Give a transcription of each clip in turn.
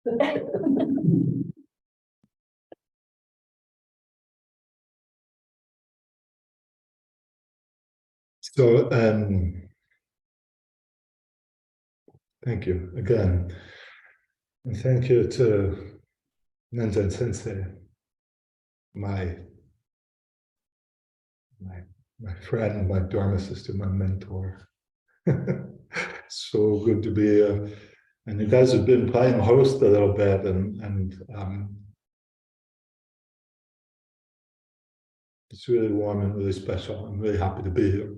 So, thank you again. And thank you to Nanzen Sensei, my, my friend, my Dharma sister, my mentor. So good to be here. And you guys have been playing host a little bit, and it's really warm and really special. I'm really happy to be here.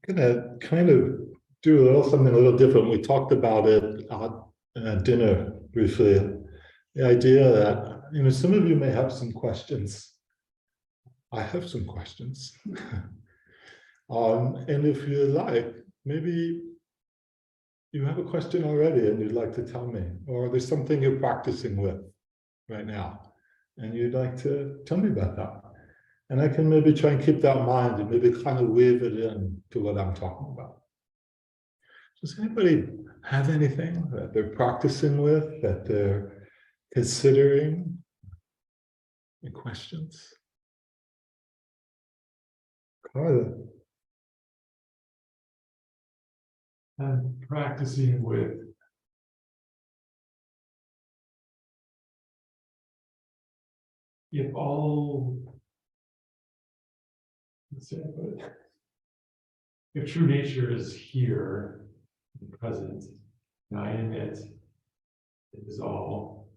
Gonna kind of do a little something a little different. We talked about it at dinner briefly. The idea that some of you may have some questions. I have some questions, and if you like, maybe you have a question already and you'd like to tell me, or there's something you're practicing with right now, and you'd like to tell me about that. And I can maybe try and keep that in mind and maybe kind of weave it in to what I'm talking about. Does anybody have anything that they're practicing with, that they're considering? Any questions? Carla? I'm practicing with if true nature is here, present, and I am it is all,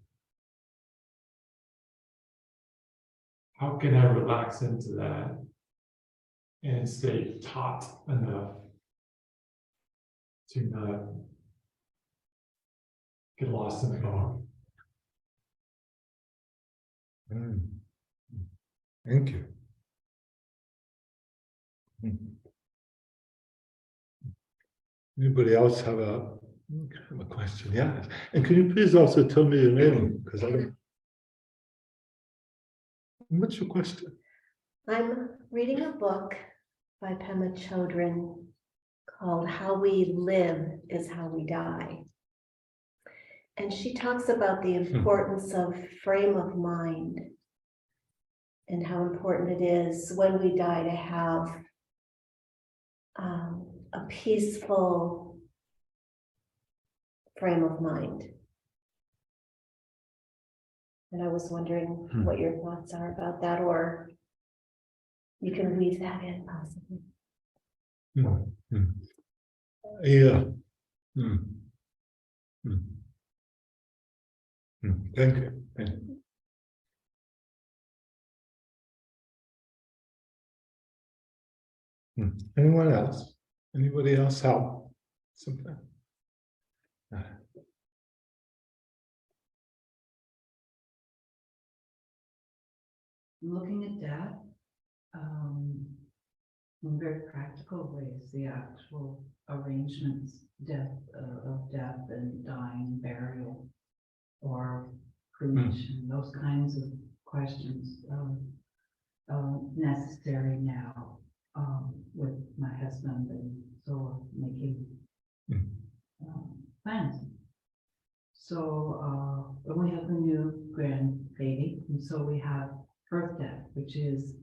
how can I relax into that and stay taut enough to not get lost in the fog? Thank you. Anybody else have a question? Yeah. And can you please also tell me your name? Because I don't. What's your question? I'm reading a book by Pema Chodron called How We Live is How We Die. And she talks about the importance of frame of mind and how important it is when we die to have a peaceful frame of mind. And I was wondering what your thoughts are about that, or you can weave that in possibly. Yeah. Thank you. Thank you. Anyone else? Anybody else have something? Looking at death in very practical ways, the actual arrangements, of death and dying, burial, or cremation, those kinds of questions necessary now with my husband, and so making plans. So we have a new grandbaby, and so we have birth death, which is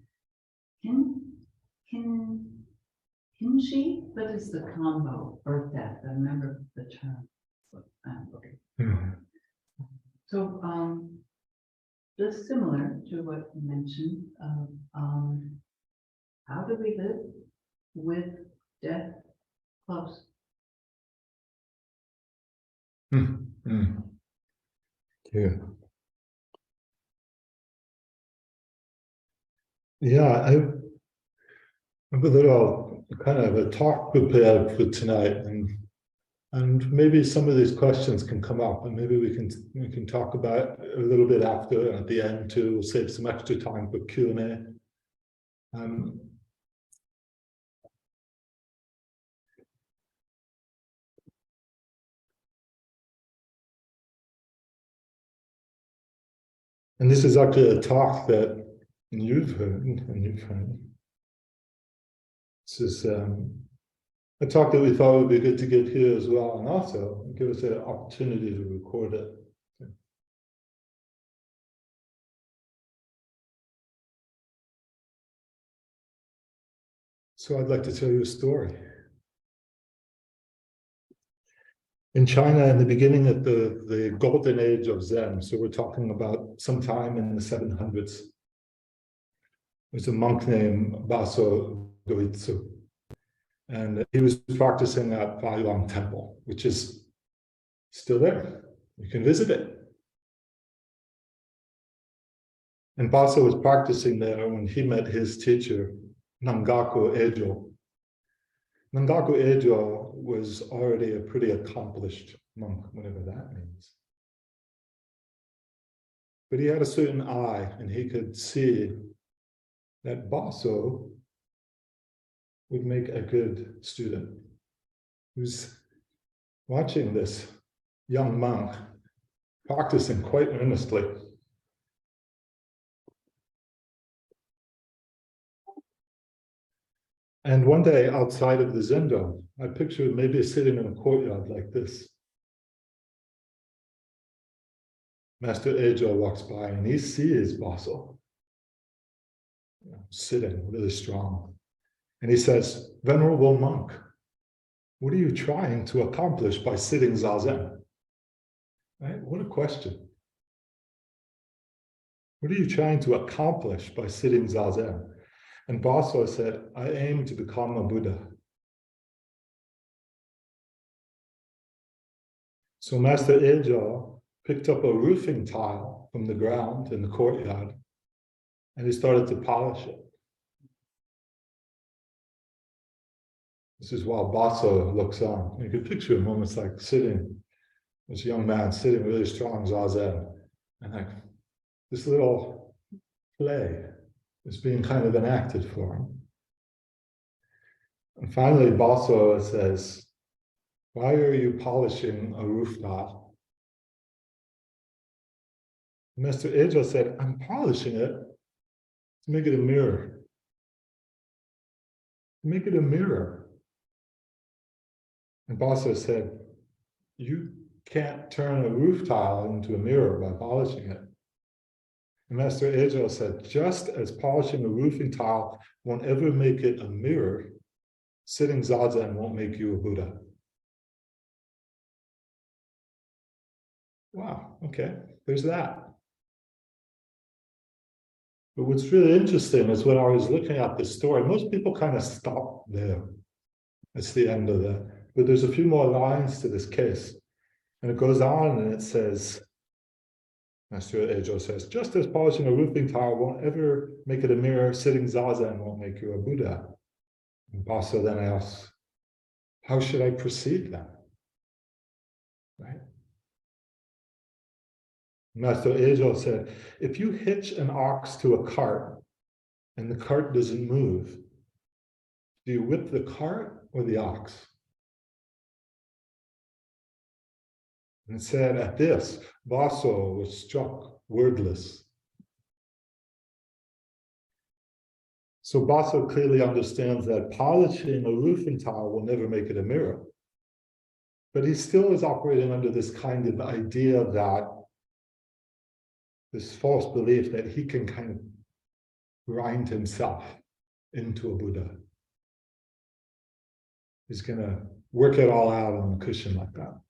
kinship, but it's the combo birth death. I remember the term. So just similar to what you mentioned, how do we live with death close? Yeah. Yeah, I have a little kind of a talk prepared for tonight, and maybe some of these questions can come up, and maybe we can talk about it a little bit after at the end too. We'll save some extra time for Q&A. And this is actually a talk that you've heard, This is a talk that we thought would be good to give here as well, and also give us an opportunity to record it. So I'd like to tell you a story. In China, in the beginning of the golden age of Zen, so we're talking about sometime in the 700s, there's a monk named Baso Doitsu. And he was practicing at Faiyuan Temple, which is still there. You can visit it. And Baso was practicing there when he met his teacher, Nangaku Ejo. Nangaku Ejo was already a pretty accomplished monk, whatever that means. But he had a certain eye, and he could see that Baso would make a good student. He was watching this young monk practicing quite earnestly. And one day outside of the Zendo, I pictured maybe sitting in a courtyard like this. Master Ejo walks by and he sees Baso sitting really strong. And he says, "Venerable monk, what are you trying to accomplish by sitting zazen?" Right? What a question. What are you trying to accomplish by sitting zazen? And Baso said, "I aim to become a Buddha." So Master Ejo picked up a roofing tile from the ground in the courtyard and he started to polish it. This is while Baso looks on. You can picture him almost like sitting, this young man sitting really strong zazen, and like this little play is being kind of enacted for him. And finally, Baso says, "Why are you polishing a roof tile?" Master Ejo said, "I'm polishing it to make it a mirror. Make it a mirror." And Baso said, "You can't turn a roof tile into a mirror by polishing it." And Master Ejo said, "Just as polishing a roofing tile won't ever make it a mirror, sitting zazen won't make you a Buddha." Wow, okay, there's that. But what's really interesting is when I was looking at this story, most people kind of stop there. It's the end of that. But there's a few more lines to this case. And it goes on and it says, Master Ejo says, "Just as polishing a roofing tile won't ever make it a mirror, sitting zazen won't make you a Buddha." And Baso then asks, "How should I proceed then?" Right? Master Ejo said, "If you hitch an ox to a cart and the cart doesn't move, do you whip the cart or the ox?" And it said, at this, Baso was struck wordless. So Baso clearly understands that polishing a roofing tile will never make it a mirror. But he still is operating under this kind of idea that this false belief that he can kind of grind himself into a Buddha. He's going to work it all out on the cushion like that.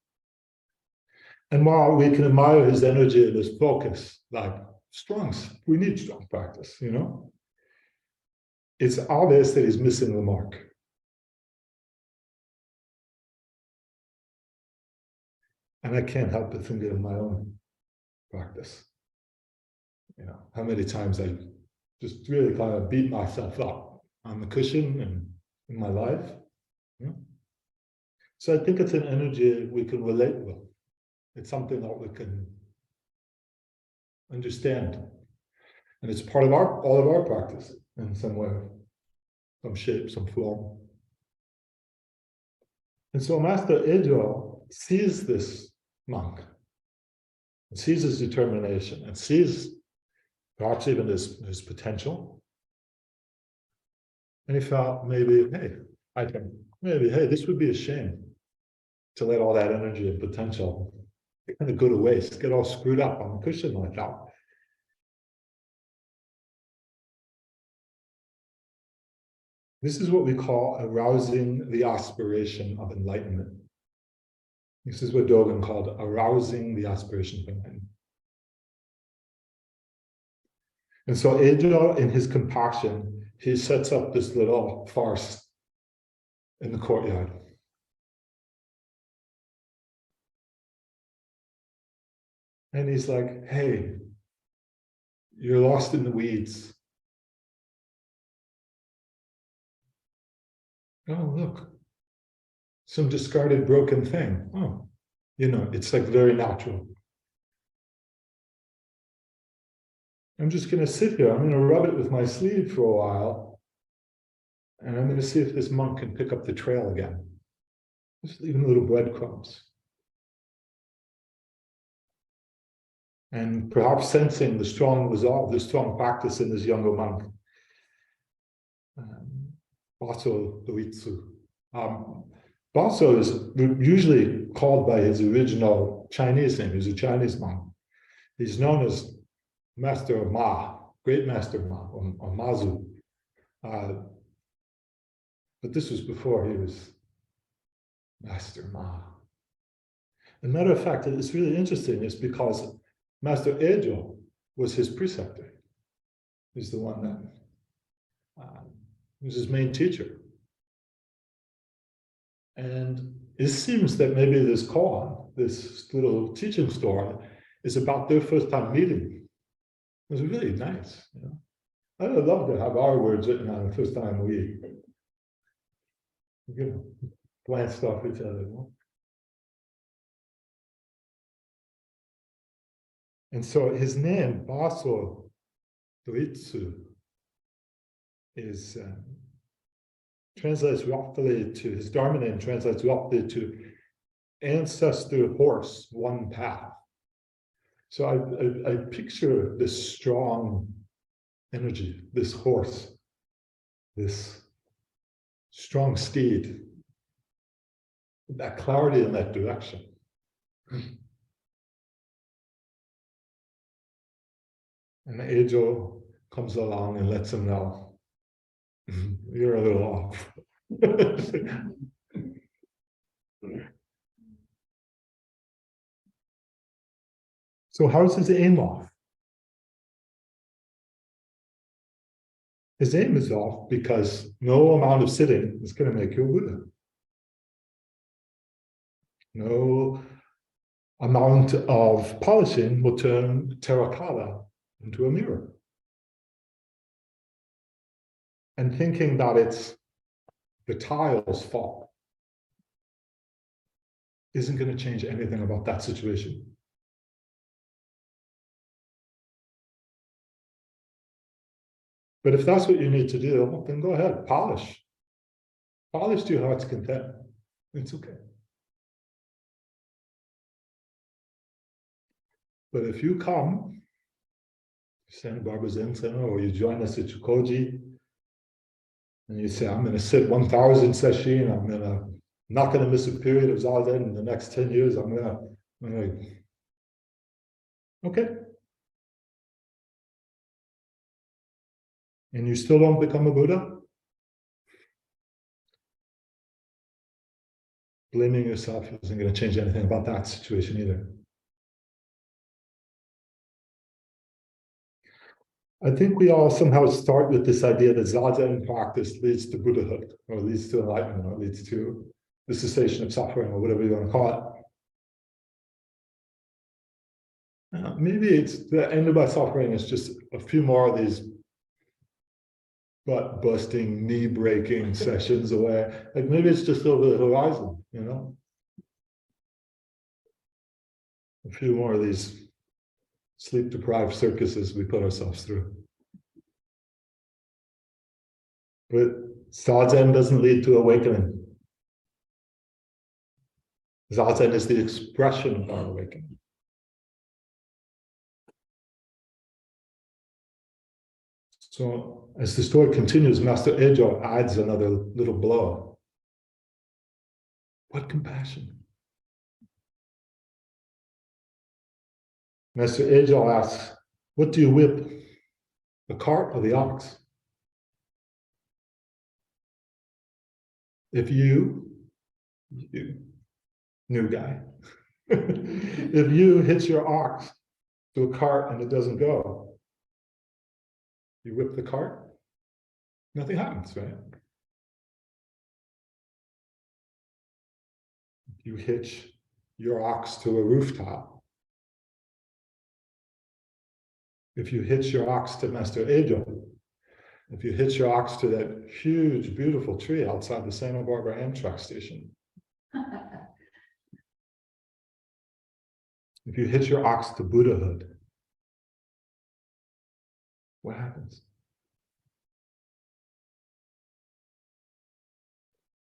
And while we can admire his energy and his focus, like we need strong practice, it's obvious that he's missing the mark. And I can't help but think of my own practice. How many times I just really kind of beat myself up on the cushion and in my life. So I think it's an energy we can relate with. It's something that we can understand. And it's part of all of our practice in some way, some shape, some form. And so Master Ejo sees this monk, and sees his determination, and sees perhaps even his potential. And he felt maybe, hey, hey, this would be a shame to let all that energy and potential kind of go to waste, get all screwed up on a cushion like that. This is what we call arousing the aspiration of enlightenment. This is what Dogen called arousing the aspiration of enlightenment. And so Ejo, in his compassion, he sets up this little farce in the courtyard. And he's like, hey, you're lost in the weeds. Oh, look, some discarded broken thing. Oh, it's like very natural. I'm just going to sit here. I'm going to rub it with my sleeve for a while. And I'm going to see if this monk can pick up the trail again. Just leaving little breadcrumbs. And perhaps sensing the strong resolve, the strong practice in this younger monk. Baso Doitsu. Baso is usually called by his original Chinese name. He's a Chinese monk. He's known as Master of Ma, Great Master Ma, or Mazu. But this was before he was Master Ma. As a matter of fact, it's really interesting, is because Master Ejo was his preceptor. He's the one that was his main teacher. And it seems that maybe this koan, this little teaching story, is about their first time meeting. It was really nice. I would love to have our words written on the first time we glanced off each other. And so his name, Baso Doitsu, is translates roughly to, his Dharma name translates roughly to ancestor horse, one path. So I picture this strong energy, this horse, this strong steed, that clarity in that direction. And Ejo comes along and lets him know, you're a little off. So how's his aim off? His aim is off because no amount of sitting is going to make you a Buddha. No amount of polishing will turn terracotta into a mirror. And thinking that it's the tile's fault isn't going to change anything about that situation. But if that's what you need to do, then go ahead, polish. Polish to your heart's content. It's okay. But if you come, Santa Barbara Zen Center, or you join us at Chukoji, and you say, I'm going to sit 1,000 session, I'm not going to miss a period of Zazen in the next 10 years, I'm going to, okay. And you still don't become a Buddha? Blaming yourself isn't going to change anything about that situation either. I think we all somehow start with this idea that Zazen practice leads to Buddhahood, or leads to enlightenment, or leads to the cessation of suffering, or whatever you want to call it. Maybe it's the end of my suffering is just a few more of these butt-busting, knee-breaking sessions away. Like maybe it's just over the horizon, A few more of these sleep-deprived circuses we put ourselves through. But Zazen doesn't lead to awakening. Zazen is the expression of our awakening. So as the story continues, Master Ejo adds another little blow. What compassion? Master Ejo asks, what do you whip? The cart or the ox? If you new guy, if you hitch your ox to a cart and it doesn't go, you whip the cart, nothing happens, right? If you hitch your ox to a rooftop, if you hitch your ox to Master Ejo, if you hitch your ox to that huge, beautiful tree outside the Santa Barbara Amtrak station, if you hitch your ox to Buddhahood, what happens?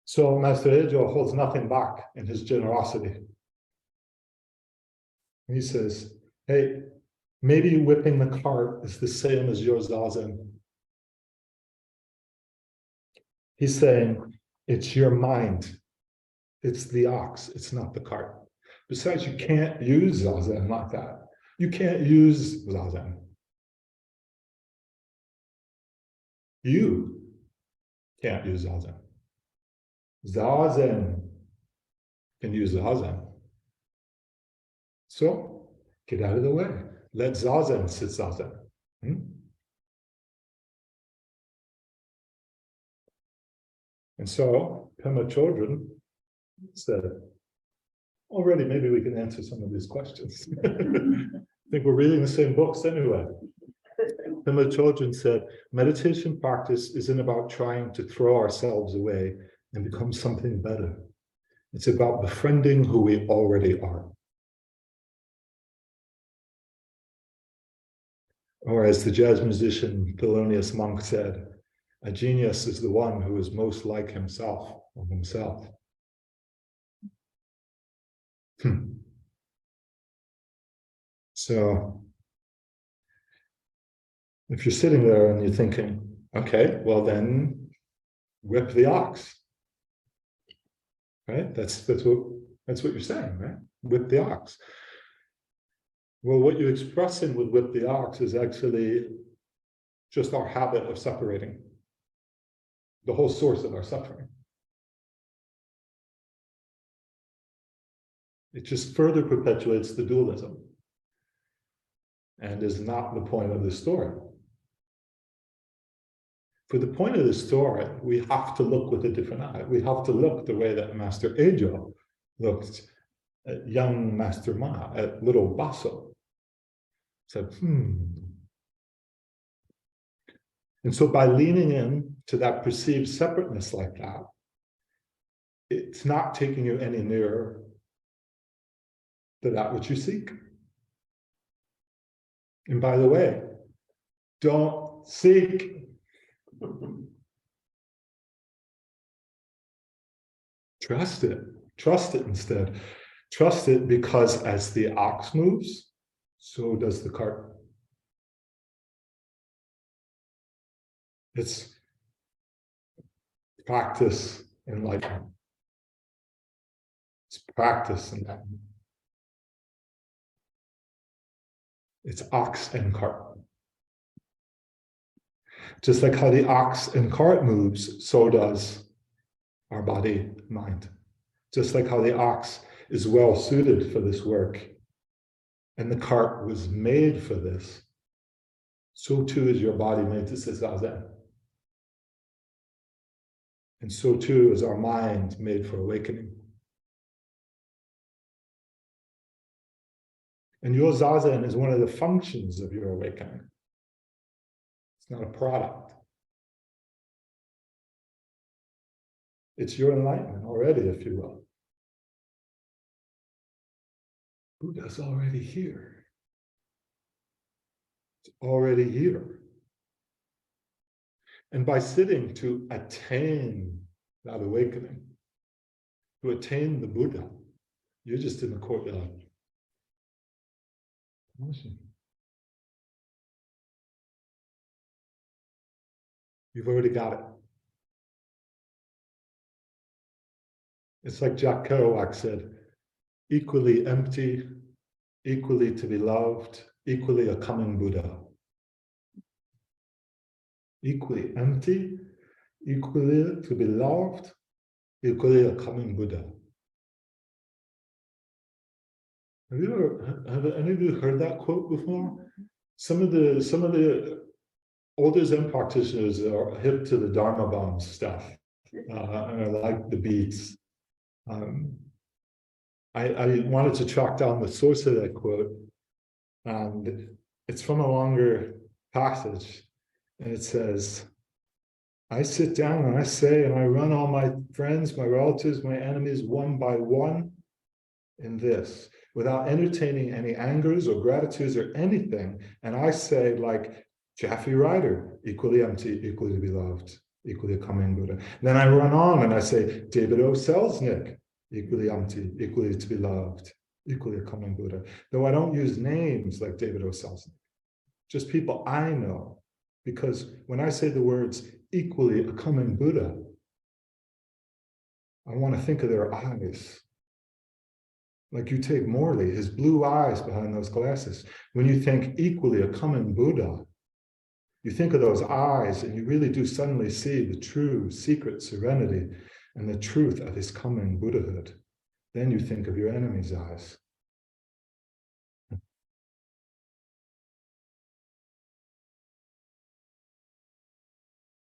So Master Ejo holds nothing back in his generosity. He says, hey, maybe whipping the cart is the same as your zazen. He's saying, it's your mind. It's the ox, it's not the cart. Besides, you can't use zazen like that. You can't use zazen. You can't use zazen. Zazen can use zazen. So get out of the way. Let zazen sit zazen. And so Pema Chodron said, already maybe we can answer some of these questions. I think we're reading the same books anyway. Pema Chodron said, meditation practice isn't about trying to throw ourselves away and become something better. It's about befriending who we already are. Or as the jazz musician Thelonious Monk said, a genius is the one who is most like himself or himself. So if you're sitting there and you're thinking, okay, well then whip the ox. Right? That's what you're saying, right? Whip the ox. Well, what you're expressing with whip the ox is actually just our habit of separating, the whole source of our suffering. It just further perpetuates the dualism and is not the point of the story. For the point of the story, we have to look with a different eye. We have to look the way that Master Ejo looked at young Master Ma, at little Baso. Said, And so by leaning in to that perceived separateness like that, it's not taking you any nearer to that which you seek. And by the way, don't seek. Trust it. Trust it instead. Trust it because as the ox moves, so does the cart. It's practice enlightenment. It's practice enlightenment. It's ox and cart. Just like how the ox and cart moves, so does our body, mind. Just like how the ox is well suited for this work, and the cart was made for this, so too is your body made to sit zazen. And so too is our mind made for awakening. And your zazen is one of the functions of your awakening. It's not a product. It's your enlightenment already, if you will. Buddha's already here. It's already here. And by sitting to attain that awakening, to attain the Buddha, you're just in the courtyard. You've already got it. It's like Jack Kerouac said, equally empty, equally to be loved, equally a coming Buddha. Equally empty, equally to be loved, equally a coming Buddha. Have any of you heard that quote before? Some of the older Zen practitioners are hip to the Dharma bomb stuff, and I like the beats. I wanted to track down the source of that quote, and it's from a longer passage, and it says, I sit down and I say, and I run all my friends, my relatives, my enemies one by one in this, without entertaining any angers or gratitudes or anything. And I say, like Jeffrey Ryder, equally empty, equally beloved, equally a coming Buddha. Then I run on and I say, David O. Selznick, equally empty, equally to be loved, equally a coming Buddha. Though I don't use names like David O. Selznick, just people I know. Because when I say the words equally a coming Buddha, I want to think of their eyes. Like you take Morley, his blue eyes behind those glasses. When you think equally a coming Buddha, you think of those eyes and you really do suddenly see the true secret serenity and the truth of his coming Buddhahood. Then you think of your enemy's eyes.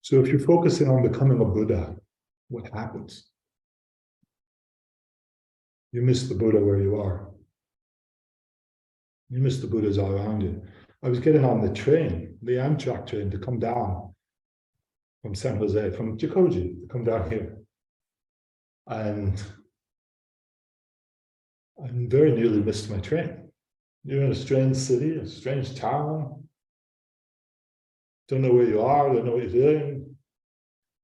So if you're focusing on becoming a Buddha, what happens? You miss the Buddha where you are. You miss the Buddhas all around you. I was getting on the train, the Amtrak train, to come down from San Jose, from Jikoji, to come down here. And I very nearly missed my train. You're in a strange city, a strange town. Don't know where you are, don't know what you're doing.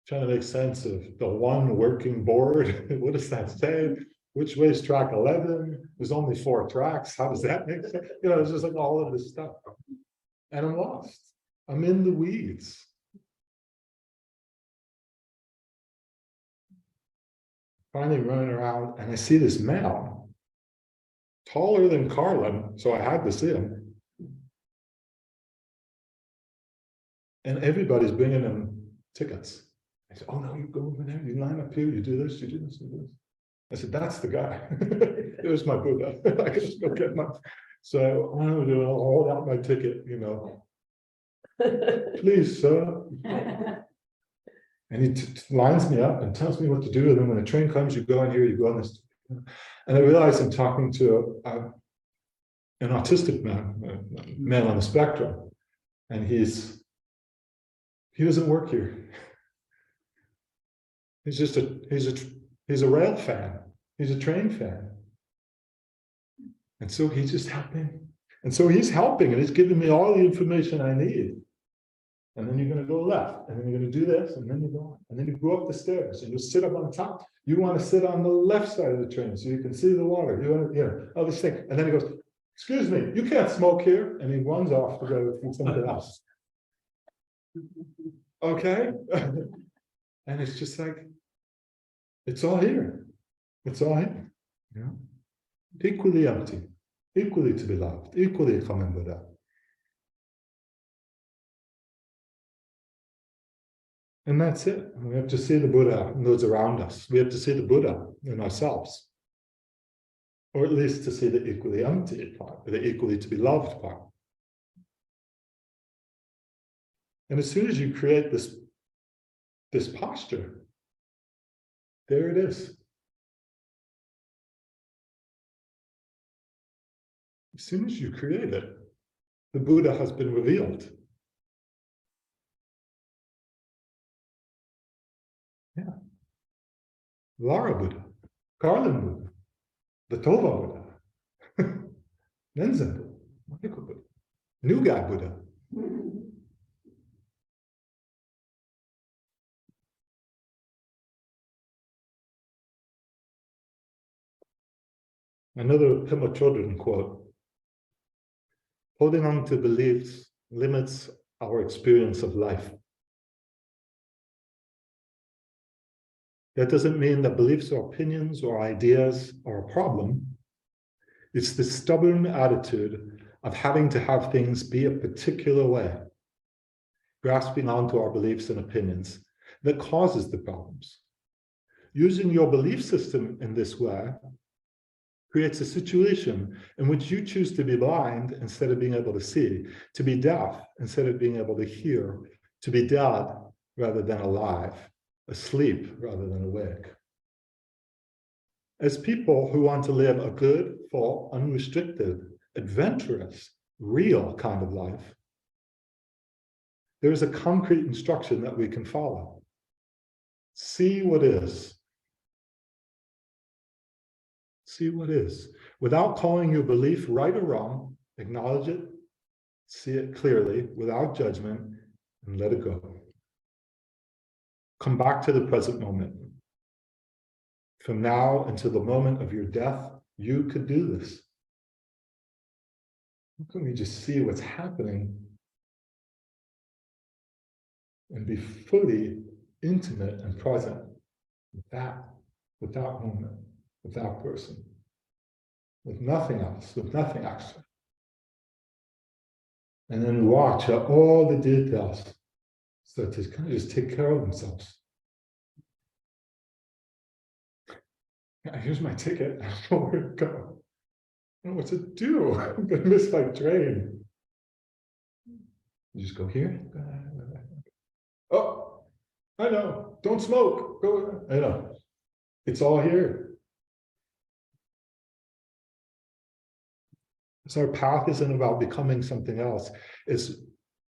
Trying to make sense of the one working board. What does that say? Which way is track 11? There's only 4 tracks. How does that make sense? You know, it's just like all of this stuff. And I'm lost. I'm in the weeds. Finally running around, and I see this man, taller than Carlin, so I had to see him. And everybody's bringing him tickets. I said, oh no, you go over there, you line up here, you do this, you do this, you do this. I said, that's the guy. It was my Buddha. I could just go get my. So what I'm doing, I'll hold out my ticket, you know. Please, sir. And he lines me up and tells me what to do. And then when the train comes, you go in here, you go on this. And I realize I'm talking to an autistic man, a man on the spectrum. And he doesn't work here. He's just he's a rail fan. He's a train fan. And so he's just helping. And so he's helping and he's giving me all the information I need. And then you're going to go left, and then you're going to do this, and then you go on. And then you go up the stairs, and you sit up on top. You want to sit on the left side of the train so you can see the water. You want to, all this thing. And then he goes, excuse me, you can't smoke here. And he runs off to go do something else. Okay? And it's just like, it's all here. It's all here. You know? Equally empty, equally to be loved, equally a common Buddha. And that's it. We have to see the Buddha in those around us. We have to see the Buddha in ourselves. Or at least to see the equally empty part, the equally to be loved part. And as soon as you create this posture, there it is. As soon as you create it, the Buddha has been revealed. Yeah. Lara Buddha, Karlan Buddha, the Tova Buddha, Nenzan Buddha, Michael Buddha, New Guy Buddha. Another Pema Chodron quote. Holding on to beliefs limits our experience of life. That doesn't mean that beliefs or opinions or ideas are a problem. It's the stubborn attitude of having to have things be a particular way, grasping onto our beliefs and opinions, that causes the problems. Using your belief system in this way creates a situation in which you choose to be blind instead of being able to see, to be deaf instead of being able to hear, to be dead rather than alive, asleep rather than awake. As people who want to live a good, full, unrestricted, adventurous, real kind of life, there is a concrete instruction that we can follow. See what is. See what is. Without calling your belief right or wrong, acknowledge it, see it clearly, without judgment, and let it go. Come back to the present moment. From now until the moment of your death, you could do this. How can we just see what's happening and be fully intimate and present with that moment, with that person, with nothing else, with nothing extra. And then watch how all the details start to kind of just take care of themselves. Here's my ticket. I don't know where to go. I don't know what to do. I'm going to miss my train. You just go here. Oh, I know. Don't smoke. Go. I know. It's all here. So our path isn't about becoming something else. It's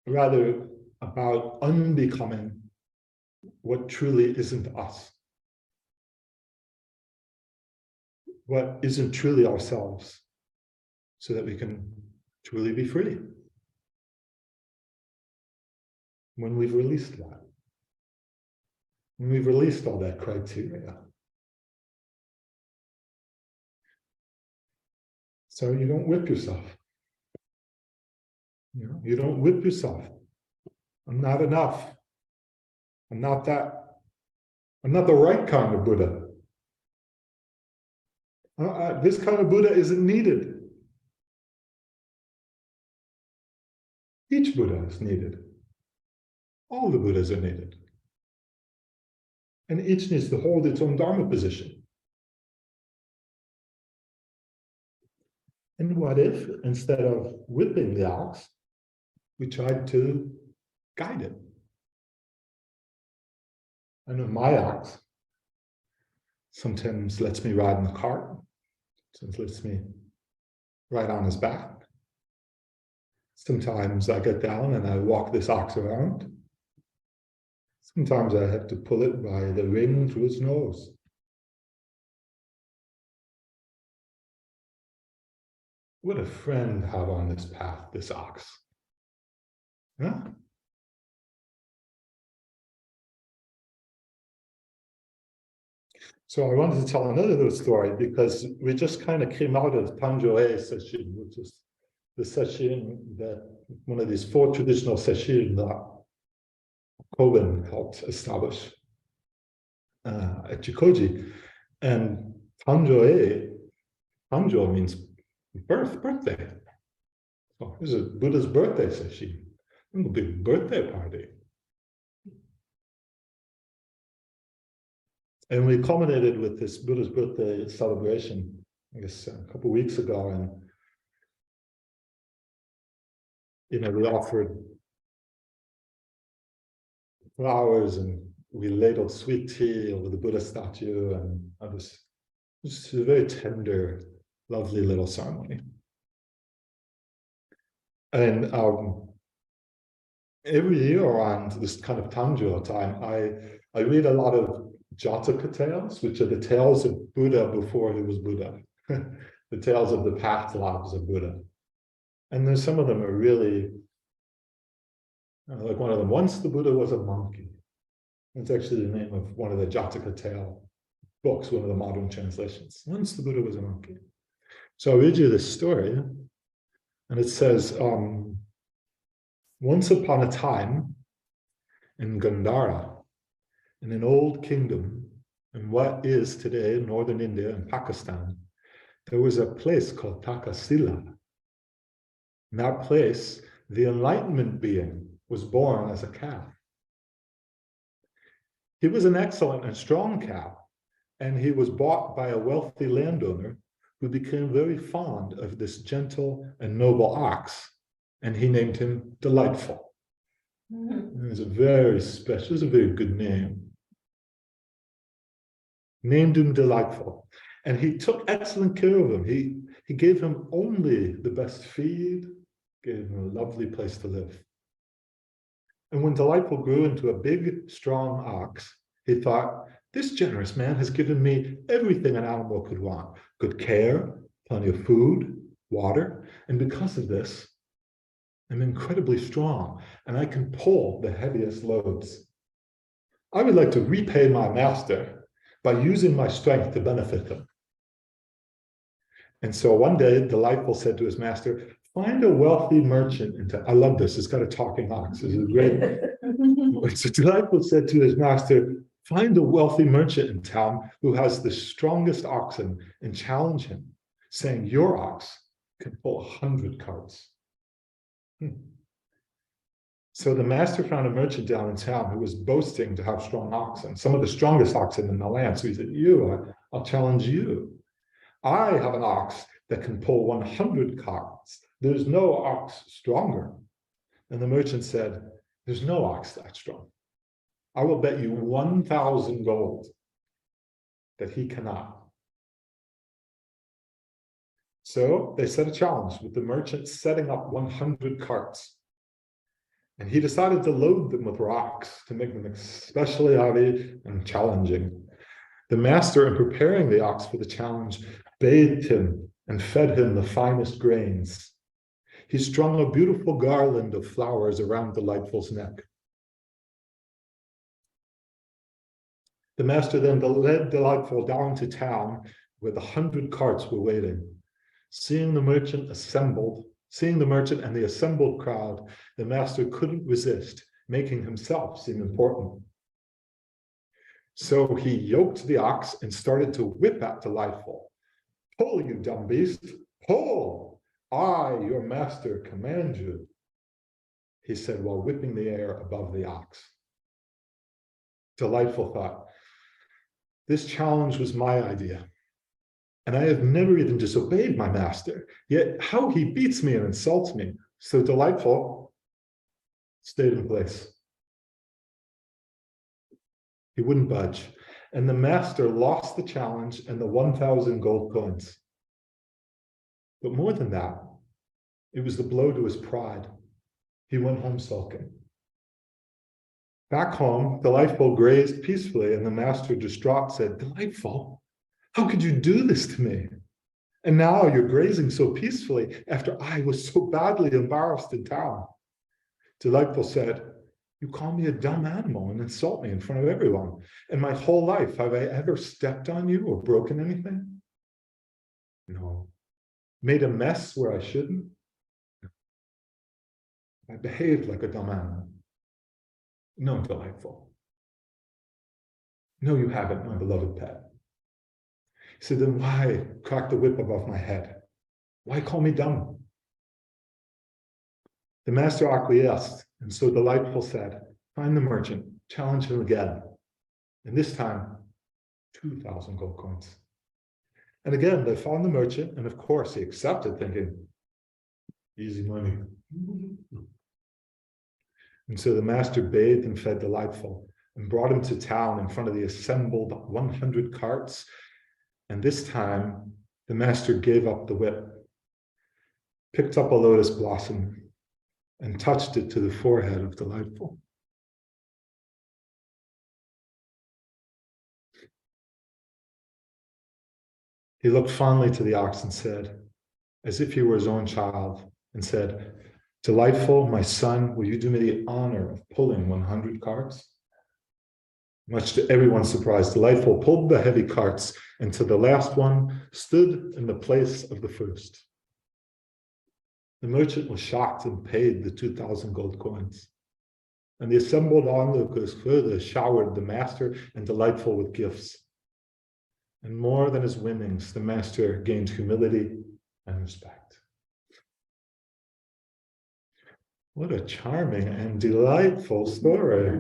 rather about unbecoming what truly isn't us. What isn't truly ourselves, so that we can truly be free. When we've released that. When we've released all that criteria. So you don't whip yourself. You don't whip yourself. I'm not enough. I'm not that. I'm not the right kind of Buddha. This kind of Buddha isn't needed. Each Buddha is needed. All the Buddhas are needed. And each needs to hold its own Dharma position. And what if, instead of whipping the ox, we tried to guide it? I know my ox sometimes lets me ride in the cart, sometimes lets me ride on his back. Sometimes I get down and I walk this ox around. Sometimes I have to pull it by the ring through its nose. What a friend have on this path, this ox. Huh? So I wanted to tell another little story because we just kind of came out of Tanjo-e session, which is the session that one of these 4 traditional session that Koben helped establish at Jikoji. And Tanjo-e, Tanjo means birthday. So this is Buddha's birthday session. A big birthday party. And we culminated with this Buddha's birthday celebration, I guess, a couple of weeks ago. And, we offered flowers and we ladled sweet tea over the Buddha statue. And it was just a very tender, lovely little ceremony. And every year around this kind of Tanjo time, I read a lot of Jataka tales, which are the tales of Buddha before he was Buddha, the tales of the path lives of Buddha. And there's some of them are really, like one of them, once the Buddha was a monkey. That's actually the name of one of the Jataka tale books, one of the modern translations. Once the Buddha was a monkey. So I'll read you this story, and it says, once upon a time in Gandhara, in an old kingdom in what is today northern India and Pakistan, there was a place called Takasila. In that place, the Enlightenment being was born as a calf. He was an excellent and strong calf, and he was bought by a wealthy landowner who became very fond of this gentle and noble ox, and he named him Delightful. It was a very special, it was a very good name. Named him Delightful, and he took excellent care of him. He gave him only the best feed, gave him a lovely place to live. And when Delightful grew into a big, strong ox, he thought, this generous man has given me everything an animal could want: good care, plenty of food, water, and because of this, I'm incredibly strong, and I can pull the heaviest loads. I would like to repay my master by using my strength to benefit him. And so one day, Delightful said to his master, find a wealthy merchant. I love this, it's got a talking ox. This is great. So Delightful said to his master, find a wealthy merchant in town who has the strongest oxen and challenge him, saying, your ox can pull 100 carts. So the master found a merchant down in town who was boasting to have strong oxen, some of the strongest oxen in the land. So he said, I'll challenge you. I have an ox that can pull 100 carts. There's no ox stronger. And the merchant said, there's no ox that strong. I will bet you 1,000 gold that he cannot. So they set a challenge with the merchant setting up 100 carts. And he decided to load them with rocks to make them especially heavy and challenging. The master, in preparing the ox for the challenge, bathed him and fed him the finest grains. He strung a beautiful garland of flowers around Delightful's neck. The master then led Delightful down to town where the 100 carts were waiting. Seeing the merchant and the assembled crowd, the master couldn't resist, making himself seem important. So he yoked the ox and started to whip at Delightful. Pull, you dumb beast, pull! I, your master, command you, he said while whipping the air above the ox. Delightful thought, this challenge was my idea, and I have never even disobeyed my master, yet how he beats me and insults me. So Delightful stayed in place. He wouldn't budge, and the master lost the challenge and the 1,000 gold coins. But more than that, it was the blow to his pride. He went home sulking. Back home, Delightful grazed peacefully, and the master, distraught, said, Delightful, how could you do this to me? And now you're grazing so peacefully after I was so badly embarrassed in town. Delightful said, you call me a dumb animal and insult me in front of everyone. In my whole life, have I ever stepped on you or broken anything? No. Made a mess where I shouldn't? No. I behaved like a dumb animal. No, Delightful. No, you haven't, my beloved pet. He said, then why crack the whip above my head? Why call me dumb? The master acquiesced, and so Delightful said, find the merchant, challenge him again. And this time, 2,000 gold coins. And again, they found the merchant, and of course he accepted, thinking, easy money. And so the master bathed and fed Delightful and brought him to town in front of the assembled 100 carts. And this time, the master gave up the whip, picked up a lotus blossom, and touched it to the forehead of Delightful. He looked fondly to the ox and said, as if he were his own child, and said, Delightful, my son, will you do me the honor of pulling 100 carts? Much to everyone's surprise, Delightful pulled the heavy carts until the last one stood in the place of the first. The merchant was shocked and paid the 2,000 gold coins. And the assembled onlookers further showered the master and Delightful with gifts. And more than his winnings, the master gained humility and respect. What a charming and delightful story.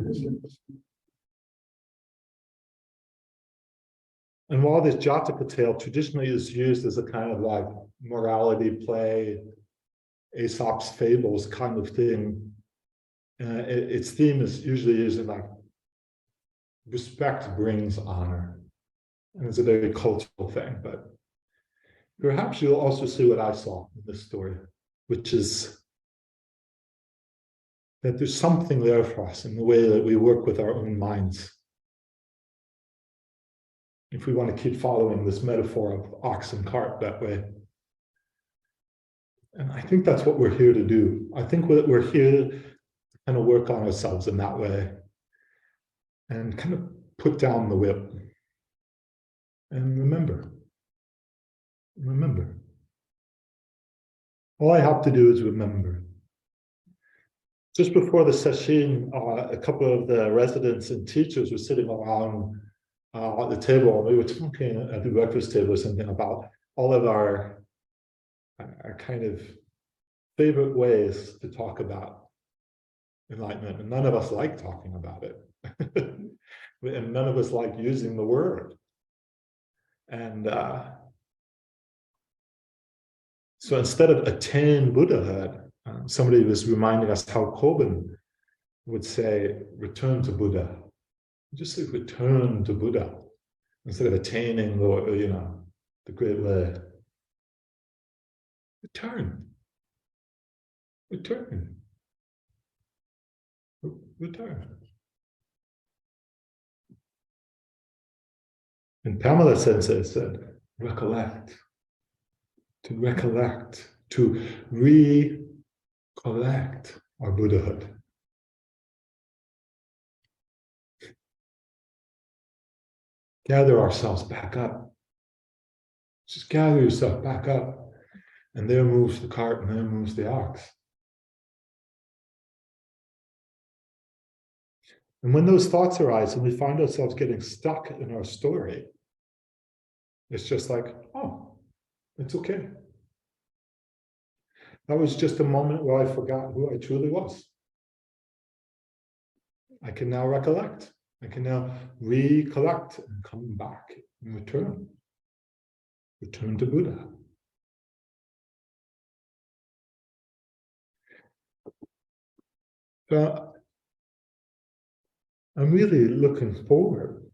And while this Jataka tale traditionally is used as a kind of like morality play, Aesop's fables kind of thing, its theme is usually using like respect brings honor. And it's a very cultural thing, but perhaps you'll also see what I saw in this story, which is that there's something there for us in the way that we work with our own minds. If we want to keep following this metaphor of ox and cart that way. And I think that's what we're here to do. I think we're here to kind of work on ourselves in that way and kind of put down the whip and remember. All I have to do is remember. Just before the session, a couple of the residents and teachers were sitting around at the table, and we were talking at the breakfast table or something about all of our kind of favorite ways to talk about enlightenment, and none of us like talking about it. And none of us like using the word. And so instead of attain Buddhahood, somebody was reminding us how Kobun would say, return to Buddha. Just say return to Buddha instead of attaining the great way. Return. And Pamela Sensei said, recollect. To recollect, to recollect our Buddhahood. Gather ourselves back up. Just gather yourself back up. And there moves the cart and there moves the ox. And when those thoughts arise and we find ourselves getting stuck in our story, it's just like, oh, it's okay. That was just a moment where I forgot who I truly was. I can now recollect. I can now recollect and come back and return. Return to Buddha. So I'm really looking forward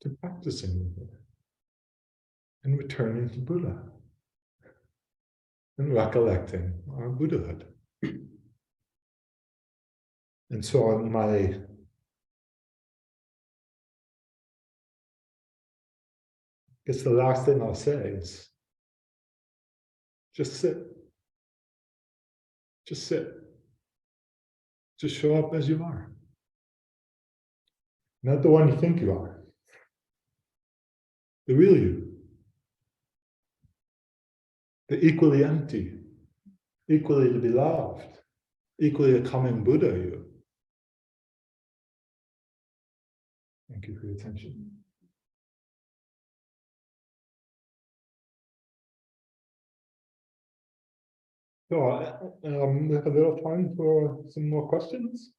to practicing with it and returning to Buddha and recollecting our Buddhahood. And so on I guess the last thing I'll say is just sit. Just sit. Just show up as you are. Not the one you think you are. The real you. The equally empty, equally to be loved, equally a coming Buddha you. Thank you for your attention. So we have a little time for some more questions.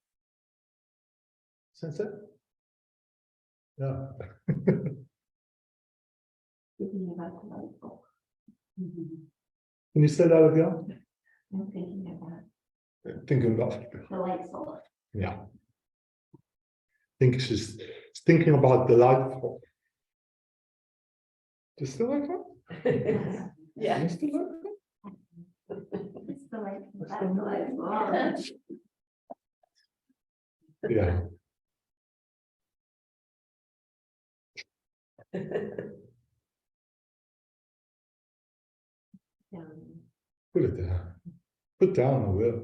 Sensei? Yeah. Thinking about the light bulb. Can you say that again? I'm thinking about Thinking about, the light bulb. yeah. I think she's thinking about the light bulb. Just the light bulb? Yeah. Just the light bulb? It's the light. It's That's the the light bulb. Yeah. Put it there. Put down the will.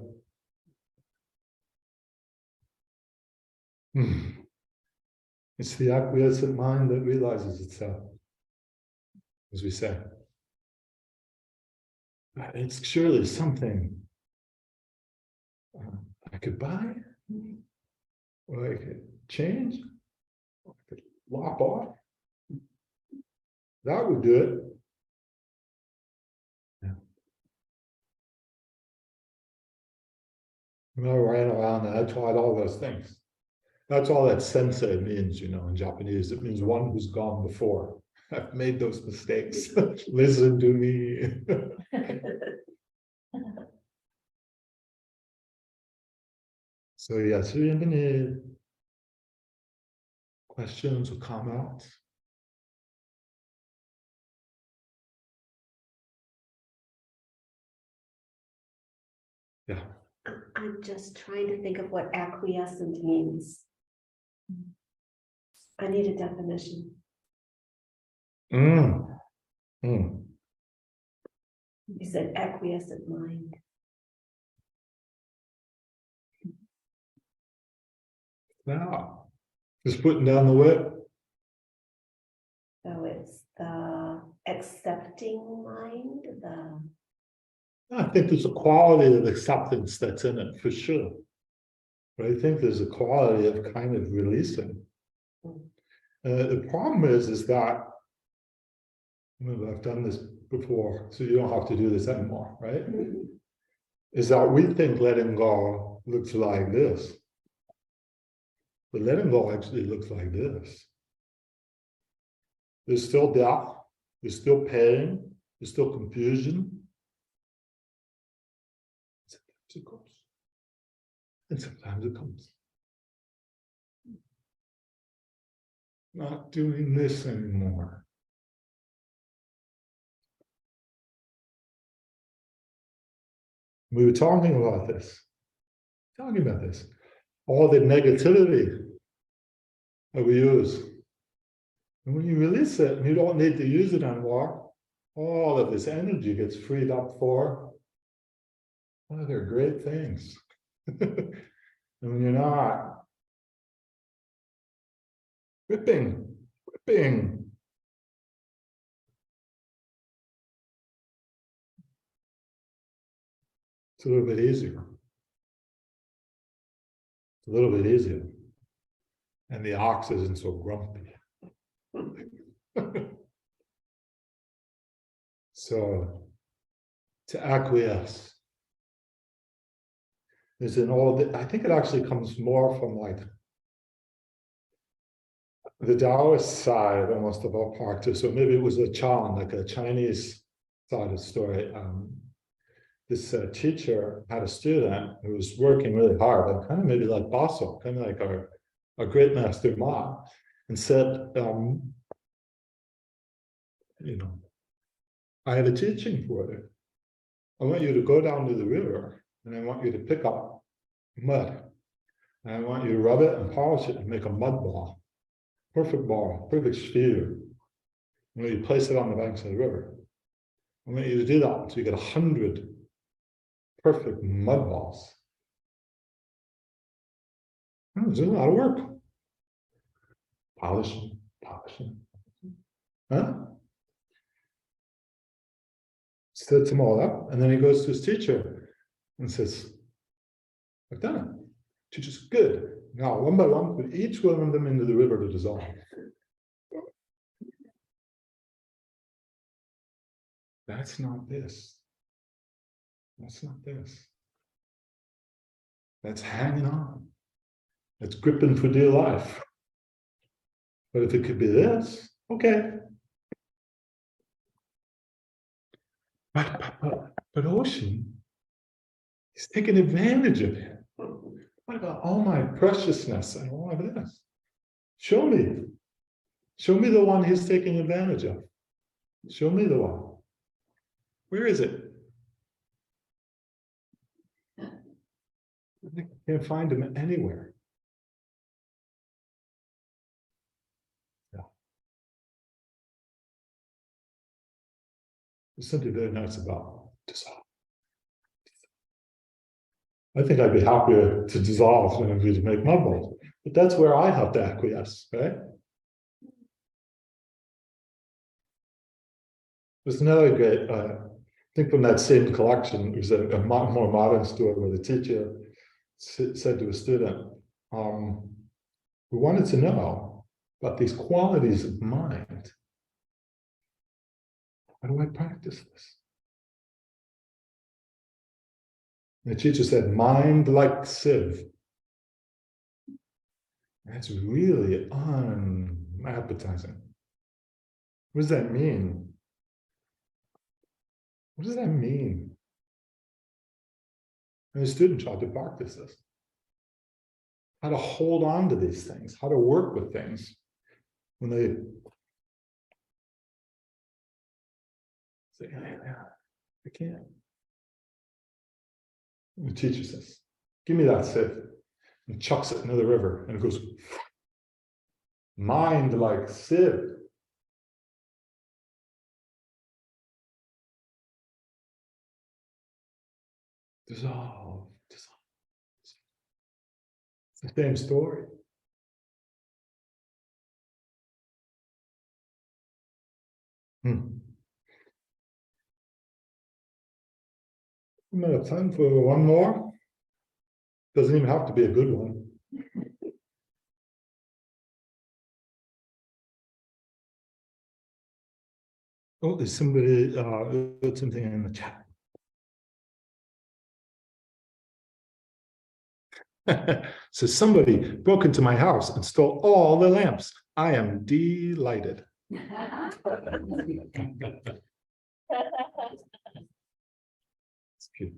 It's the acquiescent mind that realizes itself, as we say. It's surely something I could buy, or I could change, Lop off. That would do it. Yeah. I ran around and I tried all those things. That's all that sensei means, in Japanese. It means one who's gone before. I've made those mistakes. Listen to me. So yeah, so you have any questions or comments? Yeah. I'm just trying to think of what acquiescent means. I need a definition. Mm. Mm. You said acquiescent mind. Yeah. Just putting down the whip. So it's the accepting mind, I think there's a quality of acceptance that's in it for sure. But I think there's a quality of kind of releasing. The problem is that I've done this before, so you don't have to do this anymore, right? Is that we think letting go looks like this. But letting go actually looks like this. There's still doubt, there's still pain, there's still confusion. Sometimes it goes. And sometimes it comes. Not doing this anymore. We were talking about this. All the negativity that we use. And when you release it, and you don't need to use it anymore, all of this energy gets freed up for other great things. And when you're not whipping, it's a little bit easier. It's a little bit easier. And the ox isn't so grumpy. So, to acquiesce is in all the, I think it actually comes more from like the Taoist side almost of our practice, or maybe it was a Chan, like a Chinese side of the story. This teacher had a student who was working really hard, and kind of maybe like Baso, kind of like our great master Ma, and said, I have a teaching for you. I want you to go down to the river, and I want you to pick up mud, and I want you to rub it and polish it and make a mud ball. Perfect ball, perfect sphere. And you place it on the banks of the river. I want you to do that until you get 100 perfect mud balls. There's a lot of work. Polishing. Huh? Sets them all up, and then he goes to his teacher and says, I've done it. Teacher's good. Now, one by one, put each one of them into the river to dissolve. That's not this. That's not this. That's hanging on. That's gripping for dear life. But if it could be this, okay. But Ocean, he's taking advantage of it. What about all my preciousness and all of this? Show me. Show me the one he's taking advantage of. Show me the one. Where is it? I can't find him anywhere. Yeah. There's something very nice about dissolve. I think I'd be happier to dissolve than I'd be to make mud balls. But that's where I have to acquiesce, right? There's another great, I think from that same collection, it was a more modern story where the teacher said to a student, we wanted to know about these qualities of mind. How do I practice this? The teacher said, mind like sieve. That's really unappetizing. What does that mean? What does that mean? And the student tried to practice this. How to hold on to these things, how to work with things when they say, I can't. And the teacher says, give me that sieve, and chucks it into the river, and it goes, mind like sieve. Dissolve, dissolve. It's the same story. We might have time for one more. Doesn't even have to be a good one. Oh, there's somebody wrote something in the chat. So somebody broke into my house and stole all the lamps. I am delighted. It's cute.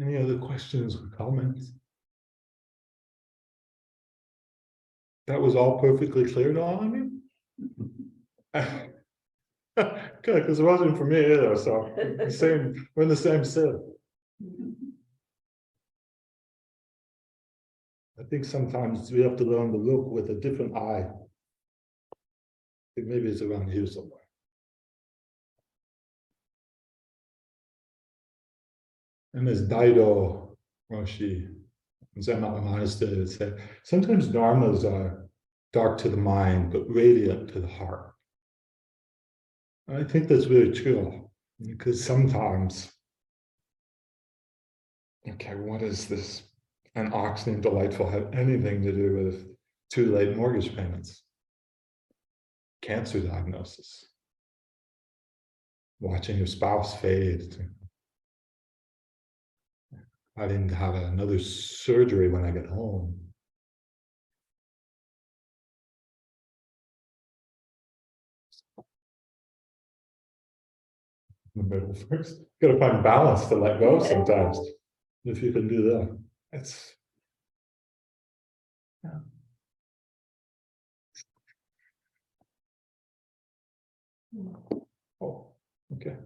Any other questions or comments? That was all perfectly clear to all of you? Good, because it wasn't for me either, so we're in the same set. I think sometimes we have to learn to look with a different eye. I think maybe it's around here somewhere. And there's Daido Roshi, Zen Monastery, that said, sometimes dharmas are dark to the mind, but radiant to the heart. I think that's very true, because sometimes, okay, what is this? An ox named Delightful have anything to do with too late mortgage payments, cancer diagnosis, watching your spouse fade, I didn't have another surgery when I get home. The middle first. Got to find balance to let go sometimes. If you can do that, it's yeah. Oh, okay.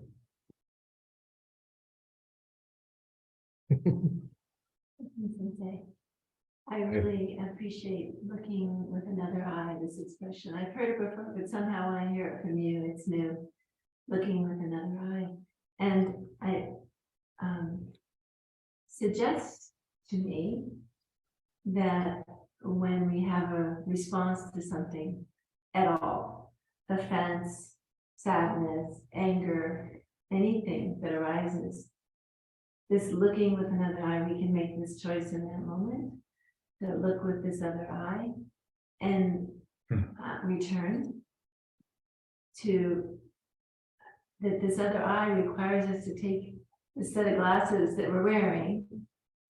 I really appreciate looking with another eye, this expression. I've heard it before, but somehow when I hear it from you, it's new. Looking with another eye. And I suggest to me that when we have a response to something at all, offense, sadness, anger, anything that arises, this looking with another eye, we can make this choice in that moment to look with this other eye and return to that. This other eye requires us to take the set of glasses that we're wearing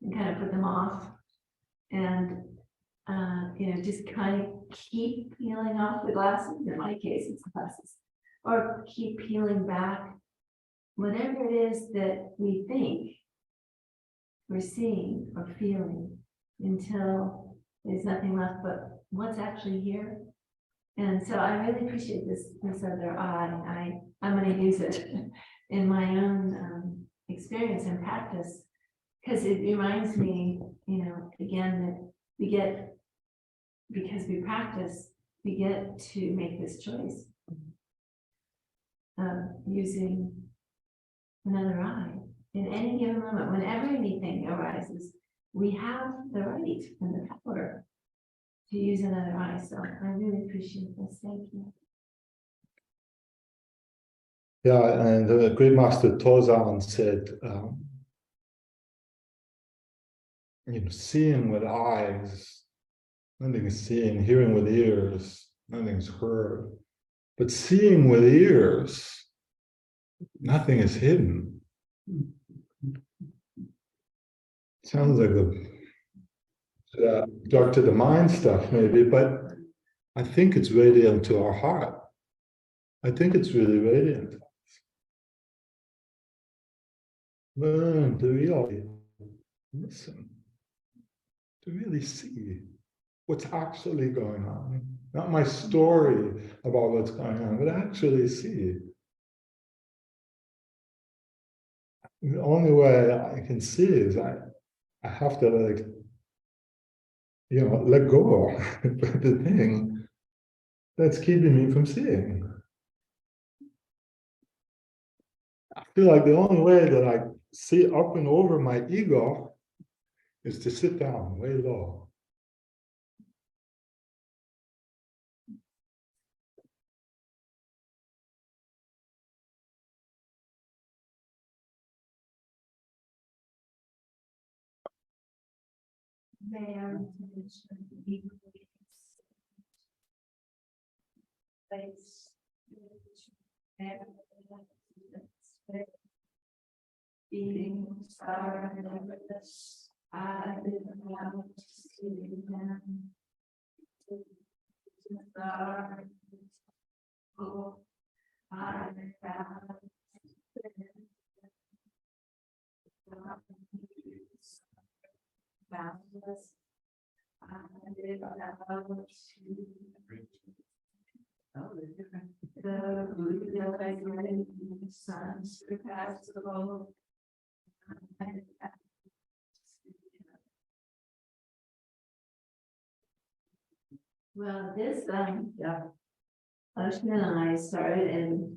and kind of put them off and just kind of keep peeling off the glasses. In my case, it's glasses, or keep peeling back whatever it is that we think we're seeing or feeling until there's nothing left but what's actually here. And so I really appreciate this other eye. I'm going to use it in my own experience and practice, because it reminds me, again, that we get, because we practice, we get to make this choice of using another eye in any given moment. Whenever anything arises, we have the right and the power to use another eye. So I really appreciate this. Thank you. Yeah, and the great master Tozan said, seeing with eyes, nothing is seen, hearing with ears, nothing is heard. But seeing with ears, nothing is hidden. Sounds like dark to the mind stuff, maybe, but I think it's radiant to our heart. I think it's really radiant. Learn to really listen, to really see what's actually going on. Not my story about what's going on, but actually see. The only way I can see is I have to let go of the thing that's keeping me from seeing. I feel like the only way that I see up and over my ego is to sit down way low. Being started with this, I didn't want to see them. Oh, I found boundless. I did not to. Oh, they're different. The Buddha like sun surpassed the world. Well, this, yeah. Ocean and I started in